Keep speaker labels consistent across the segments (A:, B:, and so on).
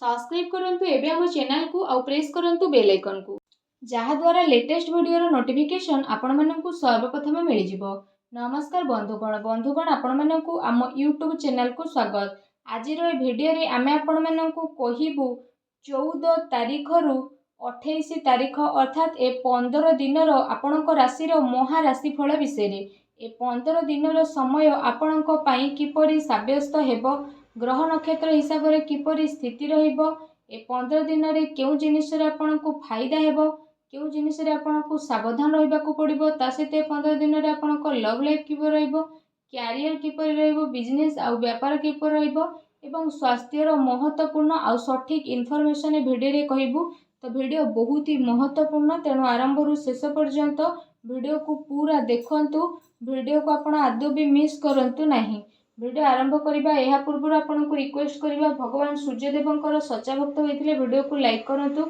A: Subscribe करंतु एबे हम चैनल को आउ प्रेस करंतु बेल आइकन को जहा द्वारा लेटेस्ट वीडियो रो नोटिफिकेशन आपण माननकु सर्वप्रथम मिल जिवो। नमस्कार बंधुगण आपण माननकु आम यूट्यूब चैनल को स्वागत। आज रो वीडियो रे आमे आपण माननकु कहिबु 14 तारीख रु 28 तारीख अर्थात ए 15 दिन रो आपणक राशि रो महाराशि फल विषय रे। ए 15 दिन रो समय आपणक पई किपरि साब्यस्त हेबो, ग्रह नक्षत्र हिसाब से किपरि स्थिति रहिबो, ए 15 दिन रे केउ जिनिस रे आपणकु फायदा हेबो, केउ जिनिस रे आपणकु सावधान रहिबाकु पड़िबो, ता सहित 15 दिन रे आपणक लव लाइफ किपरि रहिबो, कैरियर किपरि रहिबो, बिजनेस आउ व्यापार किपरि रहिबो एवं स्वास्थ्य रो महत्वपूर्ण आउ सठिक इनफॉरमेशन वीडियो रे कहिबु। तो वीडियो बहुत ही महत्वपूर्ण, तेणु आरंभ रु शेष पर्यंत वीडियो को पूरा देखंतु। वीडियो को आपण आदौ भी मिस करंतु नहीं। वीडियो आरंभ करबा एहा पूर्व आपन को रिक्वेस्ट करबा, भगवान सूर्यदेवंकर सच्चा भक्त होइथिले वीडियो को लाइक करंतु।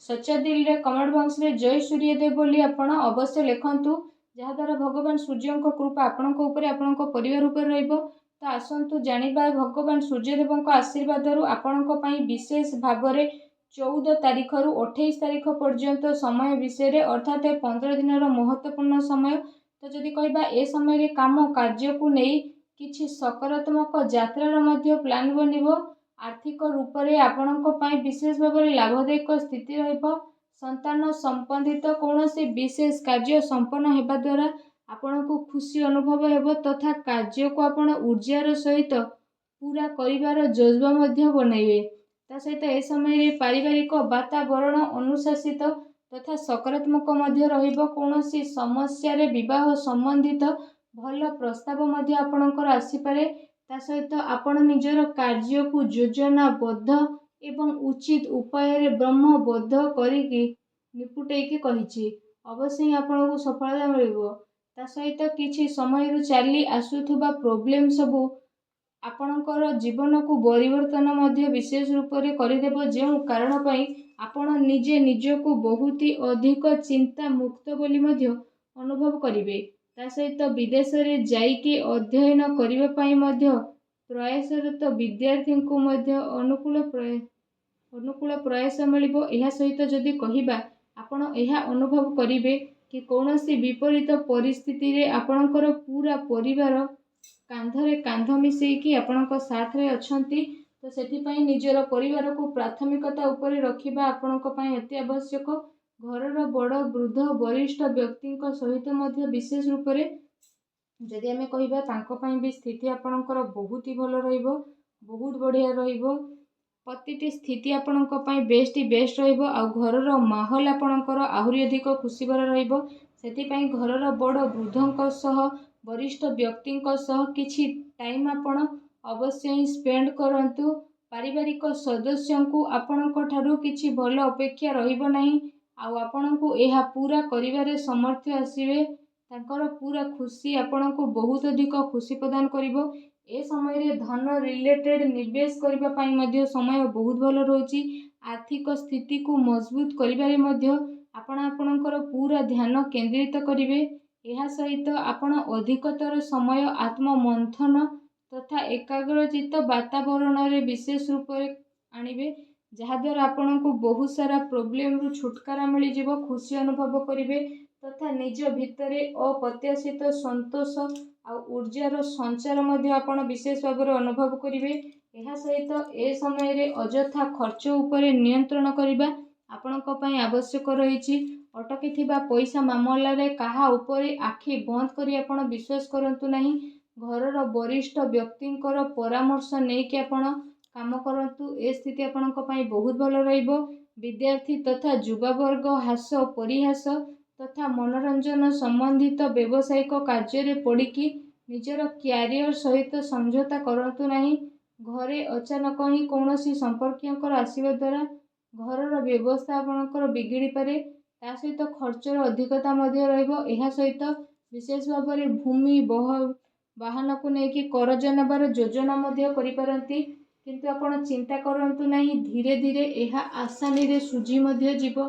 A: सच्चा दिल रे कमेंट बॉक्स रे जय सूर्यदेव बोली आपण अवश्य लिखंतु, जहा द्वारा भगवान सूर्यंक कृपा आपण को ऊपर आपण को परिवार ऊपर रहइबो। तो आसंतु जानिबा भगवान सूर्यदेवंक आशीर्वाद रु आपण को पई विशेष भाव रे 14 तारीख रु 28 तारीख पर्यंत समय विषय रे, अर्थात 15 दिन रो महत्वपूर्ण समय। तो जदि कहबा ए समय रे काम कार्य को नहीं किछि सकारात्मक यात्रार मध्य प्लान बनिबो। आर्थिक रूप से आपणक पई विशेष भाव में लाभदायक स्थिति रहिबो। संतान संबंधित कौनसी विशेष कार्य संपन्न हेबा द्वारा आपणको खुशी अनुभव हेबो तथा कार्य को आपण ऊर्जार सहित पूरा करिवार जज्बा मध्य बनइबे। ता सहित ए समय रे पारिवारिक वातावरण अनुशासित तथा सकारात्मक मध्य रहिबो। कौनसी समस्या रे विवाह संबंधित भल प्रस्ताव मध्य आपणकर आसीपारे। ता सहित आपण निजर कार्य को योजनाबद्ध एवं उचित उपाय रे ब्रह्मबद्ध करिकी निपुटेकी कहिछि अवश्य ही आपनको सफलता मिलिबो। ता सहित किछि समय रु चली आसुथुबा प्रॉब्लम सबु आपणकर जीवन को परिवर्तन मध्य विशेष रूप से करदेव, जो कारण पई आपण निजे निजको बहुत ही अधिक चिंता मुक्त बोली मध्य अनुभव करिवे। ता सहित विदेश रे जाइके अध्ययन करिवे पई मध्य प्रयासरत विद्यार्थी को मध्य अनुकूल प्रयास मिलिबो। एहा सहित जदि कहिबा आपण एहा अनुभव करिवे कि कौनसी विपरीत परिस्थिति रे आपणकर पूरा परिवार कांधरे कांध मिसेकी आपणक साथ रे अछंती। तो सेति पई निजर परिवार को प्राथमिकता ऊपर रखिबा आपणक पई अति आवश्यक। घरर बड़ वृद्ध वरिष्ठ व्यक्ति सहित मध्य विशेष रूप से जदि आमे कहिबा तांको पई भी स्थिति आपणकर बहुत ही भल रहिबो, बहुत बढ़िया रहिबो। प्रतिटी स्थिति आपणक पई बेस्ट रहिबो। आ घरर माहौल आपणकर आहुरी अधिक खुशी भरा रहिबो। सेति पई घरर बड़ वृद्धंक सह वरिष्ठ व्यक्ति सह किछि टाइम आपण अवश्य ही स्पेंड करंतु। पारिवारिक सदस्य को आपणक ठारू किछि भल अपेक्षा रहिबो नाही। आ आपणको एहा पूरा करिवारे समर्थ आसीबे। तांकर पूरा खुशी आपणको बहुत अधिक खुशी प्रदान करिवो। ए समय रे धन रिलेटेड निवेश करिबा पई मध्य समय बहुत भल रहउची। आर्थिक स्थिति को मजबूत करिबारे मध्य आपण आपणकर पूरा ध्यान केंद्रित करिवे। एहा सहित आपण अधिकतर समय आत्म मंथन तथा एकाग्रचित वातावरण रे विशेष रूप से आनिबे, जहा द्वारा आपणको बहुत सारा प्रॉब्लम रु छुटकारा मिल जिवो। खुशी अनुभव करिवे तथा निज भितरे अप्रत्याशित संतोष आ ऊर्जार संचार मध्य आपण विशेष भाव में अनुभव करिवे। एहा सहित ए समय रे अजथा खर्च उपरे नियंत्रण करिबा आपणको पई आवश्यक रहिछि। अटकी थिबा पैसा मामला रे काहा उपरे आखि बंद करी आपण विश्वास करंतु नहीं। घरर वरिष्ठ व्यक्तिंकर परामर्श नै कि आपण काम करंतु। ए स्थिति आपणको पई बहुत भल रहिबो। विद्यार्थी तथा युवा वर्ग हास परिहास तथा मनोरंजन संबंधित व्यावसायिक कार्य रे पड़िकी निजर कैरियर सहित समझौता करंतु नहीं। घरे अचानक ही कौनसी संपर्कियंकर आसीबा द्वारा घरर व्यवस्था आपणकर बिगिड़ी पारे। ता सहित खर्चर अधिकता मध्य रहिबो। एहा सहित विशेष भाव में भूमि वाहन को लेकिन करज नबार योजना मध्य करि पारंती, किंतु आपण चिंता करंतु नहीं। धीरे धीरे एहा आसानी रे सुझी मध्य जीव।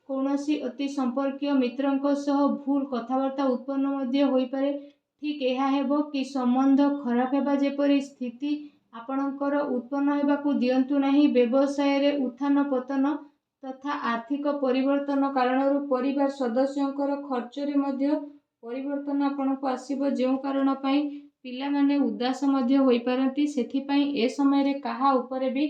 A: कौनसी अति संपर्कीय मित्रंक सह भूल कथबार्ता उत्पन्न मध्य होई पारे। ठीक एहा हेबो कि संबंध खराब हेबा जेपरि स्थिति ଆପଣଙ୍କର ଉତ୍ପନ୍ନ ହେବାକୁ ଦିଅନ୍ତୁ ନାହିଁ। ବ୍ୟବସାୟରେ ଉତ୍ଥାନ ପତନ ତଥା ଆର୍ଥିକ ପରିବର୍ତ୍ତନ କାରଣରୁ ପରିବାର ସଦସ୍ୟଙ୍କର ଖର୍ଚ୍ଚରେ ମଧ୍ୟ ପରିବର୍ତ୍ତନ ଆପଣଙ୍କୁ ଆସିବ, ଯେଉଁ କାରଣ ପାଇଁ ପିଲାମାନେ ଉଦାସ ମଧ୍ୟ ହୋଇପାରନ୍ତି। ସେଥିପାଇଁ ଏ ସମୟରେ କାହା ଉପରେ ବି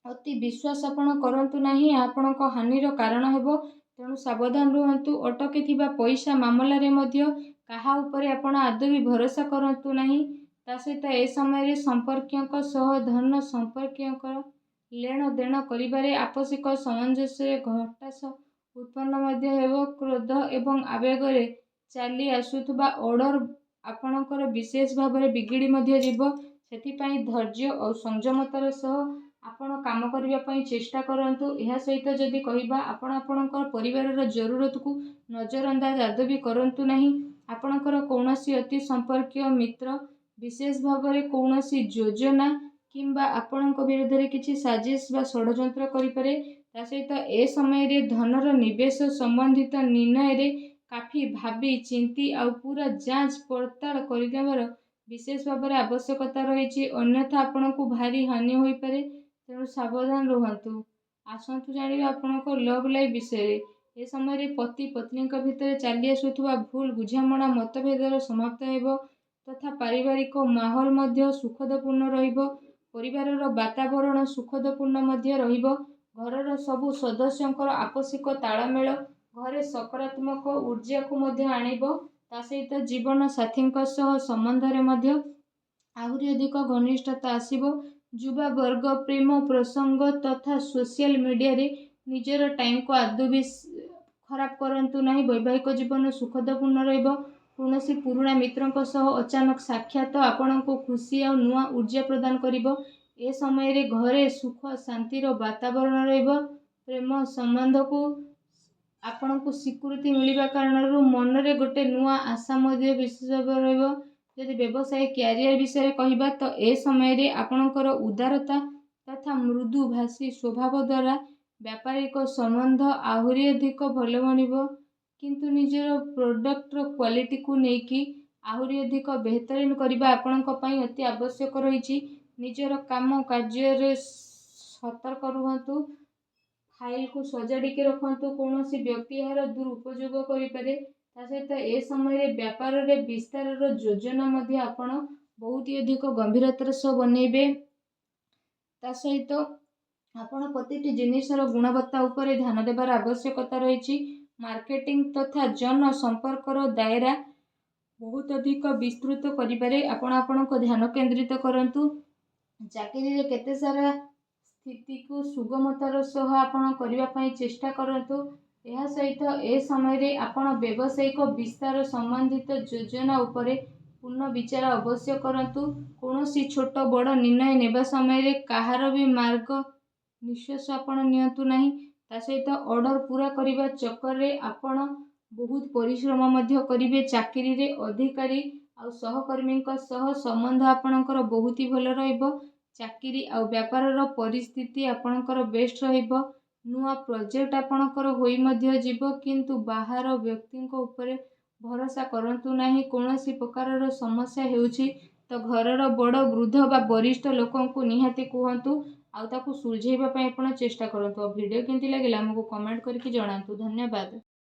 A: ଅତି ବିଶ୍ୱାସ ଆପଣ କରନ୍ତୁ ନାହିଁ, ଏହା ଆପଣଙ୍କ ହାନିର କାରଣ ହେବ। ତେଣୁ ସାବଧାନ ରୁହନ୍ତୁ। ଅଟକିଥିବା ପଇସା ମାମଲାରେ ମଧ୍ୟ କାହା ଉପରେ ଆପଣ ଆଦୌ ବି ଭରସା କରନ୍ତୁ ନାହିଁ। ତା ସହିତ ଏ ସମୟରେ ସମ୍ପର୍କୀୟଙ୍କ ସହ ଧନ ସମ୍ପର୍କୀୟଙ୍କର ଲେଣ ଦେଣ କରିବାରେ ଆପୋଷିକ ସାମଞ୍ଜସ୍ୟରେ ହତାଶା ଉତ୍ପନ୍ନ ମଧ୍ୟ ହେବ। କ୍ରୋଧ ଏବଂ ଆବେଗରେ ଚାଲି ଆସୁଥିବା ଅର୍ଡର ଆପଣଙ୍କର ବିଶେଷ ଭାବରେ ବିଗିଡ଼ି ମଧ୍ୟ ଯିବ। ସେଥିପାଇଁ ଧୈର୍ଯ୍ୟ ଓ ସଂଯମତାର ସହ ଆପଣ କାମ କରିବା ପାଇଁ ଚେଷ୍ଟା କରନ୍ତୁ। ଏହା ସହିତ ଯଦି କହିବା, ଆପଣ ଆପଣଙ୍କ ପରିବାରର ଜରୁରତକୁ ନଜରଅନ୍ଦାଜ ଆଦୌ ବି କରନ୍ତୁ ନାହିଁ। ଆପଣଙ୍କର କୌଣସି ଅତି ସମ୍ପର୍କୀୟ ମିତ୍ର ବିଶେଷ ଭାବରେ କୌଣସି ଯୋଜନା କିମ୍ବା ଆପଣଙ୍କ ବିରୁଦ୍ଧରେ କିଛି ସାଜିଶ ବା ଷଡ଼ଯନ୍ତ୍ର କରିପାରେ। ତା ସହିତ ଏ ସମୟରେ ଧନର ନିବେଶ ସମ୍ବନ୍ଧିତ ନିର୍ଣ୍ଣୟରେ କାଫି ଭାବି ଚିନ୍ତି ଆଉ ପୁରା ଯାଞ୍ଚ ପଡ଼ତାଳ କରିନେବାର ବିଶେଷ ଭାବରେ ଆବଶ୍ୟକତା ରହିଛି। ଅନ୍ୟଥା ଆପଣଙ୍କୁ ଭାରି ହାନି ହୋଇପାରେ। ତେଣୁ ସାବଧାନ ରୁହନ୍ତୁ। ଆସନ୍ତୁ ଜାଣିବା ଆପଣଙ୍କ ଲଭ୍ ଲାଇଫ୍ ବିଷୟରେ। ଏ ସମୟରେ ପତି ପତ୍ନୀଙ୍କ ଭିତରେ ଚାଲି ଆସୁଥିବା ଭୁଲ ବୁଝାମଣା ମତଭେଦର ସମାପ୍ତ ହେବ ତଥା ପାରିବାରିକ ମାହୋଲ ମଧ୍ୟ ସୁଖଦପୂର୍ଣ୍ଣ ରହିବ। ପରିବାରର ବାତାବରଣ ସୁଖଦପୂର୍ଣ୍ଣ ମଧ୍ୟ ରହିବ। ଘରର ସବୁ ସଦସ୍ୟଙ୍କର ଆପୋଷିକ ତାଳମେଳ ଘରେ ସକାରାତ୍ମକ ଊର୍ଜାକୁ ମଧ୍ୟ ଆଣିବ। ତା ସହିତ ଜୀବନ ସାଥୀଙ୍କ ସହ ସମ୍ବନ୍ଧରେ ମଧ୍ୟ ଆହୁରି ଅଧିକ ଘନିଷ୍ଠତା ଆସିବ। ଯୁବା ବର୍ଗ ପ୍ରେମ ପ୍ରସଙ୍ଗ ତଥା ସୋସିଆଲ ମିଡ଼ିଆରେ ନିଜର ଟାଇମକୁ ଆଦୌ ବି ଖରାପ କରନ୍ତୁ ନାହିଁ। ବୈବାହିକ ଜୀବନ ସୁଖଦପୂର୍ଣ୍ଣ ରହିବ। କୌଣସି ପୁରୁଣା ମିତ୍ରଙ୍କ ସହ ଅଚାନକ ସାକ୍ଷାତ ଆପଣଙ୍କୁ ଖୁସି ଆଉ ନୂଆ ଊର୍ଜା ପ୍ରଦାନ କରିବ। ଏ ସମୟରେ ଘରେ ସୁଖ ଶାନ୍ତିର ବାତାବରଣ ରହିବ। ପ୍ରେମ ସମ୍ବନ୍ଧକୁ ଆପଣଙ୍କୁ ସ୍ୱୀକୃତି ମିଳିବା କାରଣରୁ ମନରେ ଗୋଟେ ନୂଆ ଆଶା ମଧ୍ୟ ବିଶେଷ ଭାବରେ ରହିବ। ଯଦି ବ୍ୟବସାୟ କ୍ୟାରିୟର ବିଷୟରେ କହିବା, ତ ଏ ସମୟରେ ଆପଣଙ୍କର ଉଦାରତା ତଥା ମୃଦୁଭାଷୀ ସ୍ୱଭାବ ଦ୍ୱାରା ବ୍ୟାପାରିକ ସମ୍ବନ୍ଧ ଆହୁରି ଅଧିକ ଭଲ ବନିବ। କିନ୍ତୁ ନିଜର ପ୍ରଡକ୍ଟର କ୍ୱାଲିଟିକୁ ନେଇକି ଆହୁରି ଅଧିକ ବେହତରୀନ କରିବା ଆପଣଙ୍କ ପାଇଁ ଅତି ଆବଶ୍ୟକ ରହିଛି। ନିଜର କାମ କାର୍ଯ୍ୟରେ ସତର୍କ ରୁହନ୍ତୁ। ଫାଇଲକୁ ସଜାଡ଼ିକି ରଖନ୍ତୁ। କୌଣସି ବ୍ୟକ୍ତି ଏହାର ଦୁରୁପଯୋଗ କରିପାରେ। ତା ସହିତ ଏ ସମୟରେ ବ୍ୟାପାରରେ ବିସ୍ତାରର ଯୋଜନା ମଧ୍ୟ ଆପଣ ବହୁତ ଅଧିକ ଗମ୍ଭୀରତାର ସହ ବନେଇବେ। ତା ସହିତ ଆପଣ ପ୍ରତିଟି ଜିନିଷର ଗୁଣବତ୍ତା ଉପରେ ଧ୍ୟାନ ଦେବାର ଆବଶ୍ୟକତା ରହିଛି। ମାର୍କେଟିଂ ତଥା ଜନ ସମ୍ପର୍କର ଦାୟରା ବହୁତ ଅଧିକ ବିସ୍ତୃତ କରିବାରେ ଆପଣ ଆପଣଙ୍କ ଧ୍ୟାନ କେନ୍ଦ୍ରିତ କରନ୍ତୁ। ଚାକିରିରେ କେତେ ସାରା ସ୍ଥିତିକୁ ସୁଗମତାର ସହ ଆପଣ କରିବା ପାଇଁ ଚେଷ୍ଟା କରନ୍ତୁ। ଏହା ସହିତ ଏ ସମୟରେ ଆପଣ ବ୍ୟବସାୟିକ ବିସ୍ତାର ସମ୍ବନ୍ଧିତ ଯୋଜନା ଉପରେ ପୁନଃ ବିଚାର ଅବଶ୍ୟ କରନ୍ତୁ। କୌଣସି ଛୋଟ ବଡ଼ ନିର୍ଣ୍ଣୟ ନେବା ସମୟରେ କାହାର ବି ମାର୍ଗ ନିଃଶ୍ୱାସ ଆପଣ ନିଅନ୍ତୁ ନାହିଁ। ତା ସହିତ ଅର୍ଡର ପୂରା କରିବା ଚକ୍କରରେ ଆପଣ ବହୁତ ପରିଶ୍ରମ ମଧ୍ୟ କରିବେ। ଚାକିରିରେ ଅଧିକାରୀ ଆଉ ସହକର୍ମୀଙ୍କ ସହ ସମ୍ବନ୍ଧ ଆପଣଙ୍କର ବହୁତ ହି ଭଲ ରହିବ। ଚାକିରି ଆଉ ବ୍ୟାପାରର ପରିସ୍ଥିତି ଆପଣଙ୍କର ବେଷ୍ଟ ରହିବ। ନୂଆ ପ୍ରୋଜେକ୍ଟ ଆପଣଙ୍କର ହୋଇ ମଧ୍ୟ ଯିବ, କିନ୍ତୁ ବାହାର ବ୍ୟକ୍ତିଙ୍କ ଉପରେ ଭରସା କରନ୍ତୁ ନାହିଁ। କୌଣସି ପ୍ରକାରର ସମସ୍ୟା ହେଉଛି ତ ଘରର ବଡ଼ ବୃଦ୍ଧ ବା ବରିଷ୍ଠ ଲୋକଙ୍କୁ ନିହାତି କୁହନ୍ତୁ ଆଉ ତାକୁ ସୁଲଝେଇବା ପାଇଁ ଆପଣ ଚେଷ୍ଟା କରନ୍ତୁ। ଆଉ ଭିଡ଼ିଓ କେମିତି ଲାଗିଲା ଆମକୁ କମେଣ୍ଟ କରିକି ଜଣାନ୍ତୁ। ଧନ୍ୟବାଦ।